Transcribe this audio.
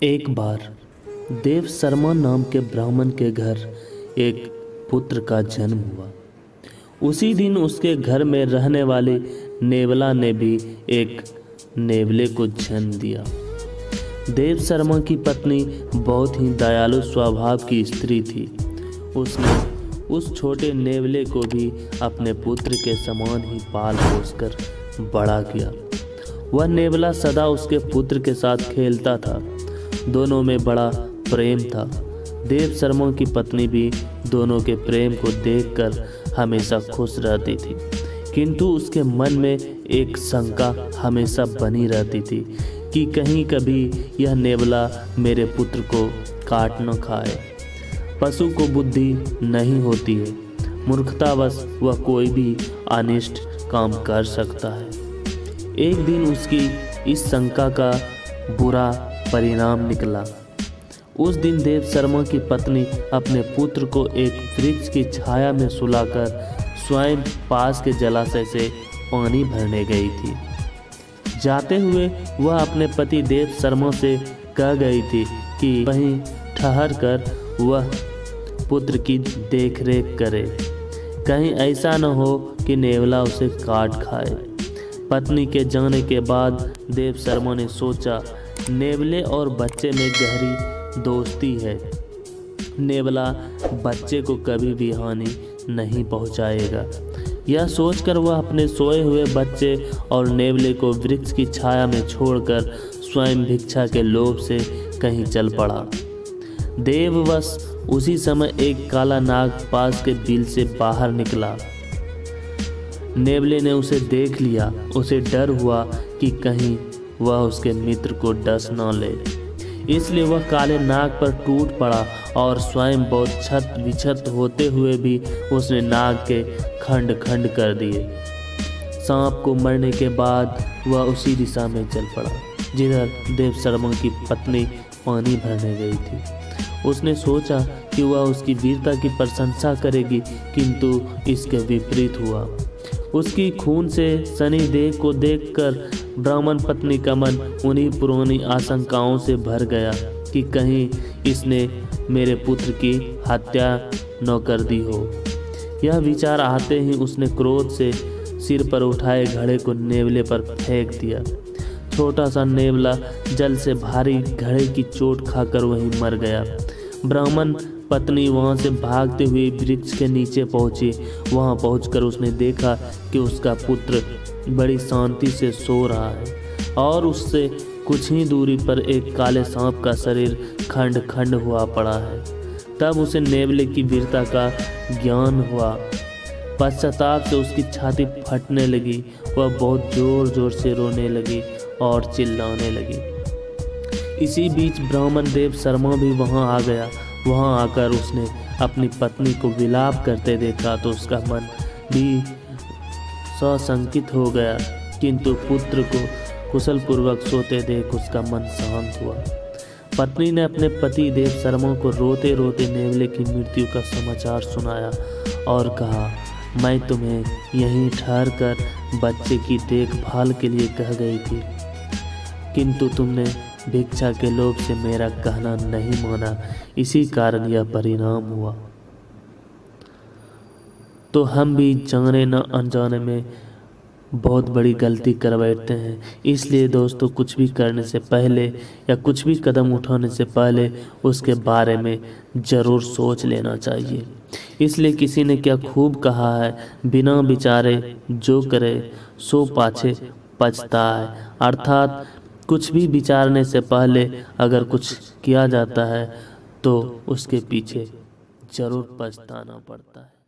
एक बार देव शर्मा नाम के ब्राह्मण के घर एक पुत्र का जन्म हुआ। उसी दिन उसके घर में रहने वाली नेवला ने भी एक नेवले को जन्म दिया। देव शर्मा की पत्नी बहुत ही दयालु स्वभाव की स्त्री थी। उसने उस छोटे नेवले को भी अपने पुत्र के समान ही पाल पोस कर बड़ा किया। वह नेवला सदा उसके पुत्र के साथ खेलता था। दोनों में बड़ा प्रेम था। देव शर्मा की पत्नी भी दोनों के प्रेम को देखकर हमेशा खुश रहती थी, किंतु उसके मन में एक शंका हमेशा बनी रहती थी कि कहीं कभी यह नेवला मेरे पुत्र को काट न खाए। पशु को बुद्धि नहीं होती है, मूर्खतावश वह कोई भी अनिष्ट काम कर सकता है। एक दिन उसकी इस शंका का बुरा परिणाम निकला। उस दिन देव शर्मा की पत्नी अपने पुत्र को एक वृक्ष की छाया में सुलाकर स्वयं पास के जलाशय से पानी भरने गई थी। जाते हुए वह अपने पति देव शर्मा से कह गई थी कि वहीं ठहर कर वह पुत्र की देखरेख करे, कहीं ऐसा न हो कि नेवला उसे काट खाए। पत्नी के जाने के बाद देव शर्मा ने सोचा, नेवले और बच्चे में गहरी दोस्ती है। नेवला बच्चे को कभी भी हानि नहीं पहुंचाएगा। यह सोचकर वह अपने सोए हुए बच्चे और नेवले को वृक्ष की छाया में छोड़कर स्वयं भिक्षा के लोभ से कहीं चल पड़ा। देववश उसी समय एक काला नाग पास के बिल से बाहर निकला। नेवले ने उसे देख लिया। उसे डर हुआ कि कहीं वह उसके मित्र को डस न ले, इसलिए वह काले नाग पर टूट पड़ा और स्वयं बहुत छत विछत होते हुए भी उसने नाग के खंड खंड कर दिए। सांप को मरने के बाद वह उसी दिशा में चल पड़ा जिधर देव शर्मा की पत्नी पानी भरने गई थी। उसने सोचा कि वह उसकी वीरता की प्रशंसा करेगी, किंतु इसके विपरीत हुआ। उसकी खून से सनी देह को देखकर ब्राह्मण पत्नी का मन उन्हीं पुरानी आशंकाओं से भर गया कि कहीं इसने मेरे पुत्र की हत्या न कर दी हो। यह विचार आते ही उसने क्रोध से सिर पर उठाए घड़े को नेवले पर फेंक दिया। छोटा सा नेवला जल से भारी घड़े की चोट खाकर वहीं मर गया। ब्राह्मण पत्नी वहां से भागते हुए वृक्ष के नीचे पहुंची। वहां पहुंचकर उसने देखा कि उसका पुत्र बड़ी शांति से सो रहा है और उससे कुछ ही दूरी पर एक काले सांप का शरीर खंड खंड हुआ पड़ा है। तब उसे नेवले की वीरता का ज्ञान हुआ। पश्चाताप से उसकी छाती फटने लगी। वह बहुत जोर जोर से रोने लगी और चिल्लाने लगी। इसी बीच ब्राह्मण देव शर्मा भी वहां आ गया। वहां आकर उसने अपनी पत्नी को विलाप करते देखा तो उसका मन भी सशंकित हो गया, किंतु पुत्र को कुशल पूर्वक सोते देख उसका मन शांत हुआ। पत्नी ने अपने पति देव शर्मा को रोते रोते नेवले की मृत्यु का समाचार सुनाया और कहा, मैं तुम्हें यहीं ठहर कर बच्चे की देखभाल के लिए कह गई थी, किंतु तुमने भिक्षा के लोभ से मेरा कहना नहीं माना, इसी कारण यह परिणाम हुआ। तो हम भी जाने न अनजाने में बहुत बड़ी गलती कर बैठते हैं। इसलिए दोस्तों, कुछ भी करने से पहले या कुछ भी कदम उठाने से पहले उसके बारे में ज़रूर सोच लेना चाहिए। इसलिए किसी ने क्या खूब कहा है, बिना विचारे जो करे सो पाछे पछताए। अर्थात कुछ भी विचारने से पहले अगर कुछ किया जाता है तो उसके पीछे ज़रूर पछताना पड़ता है।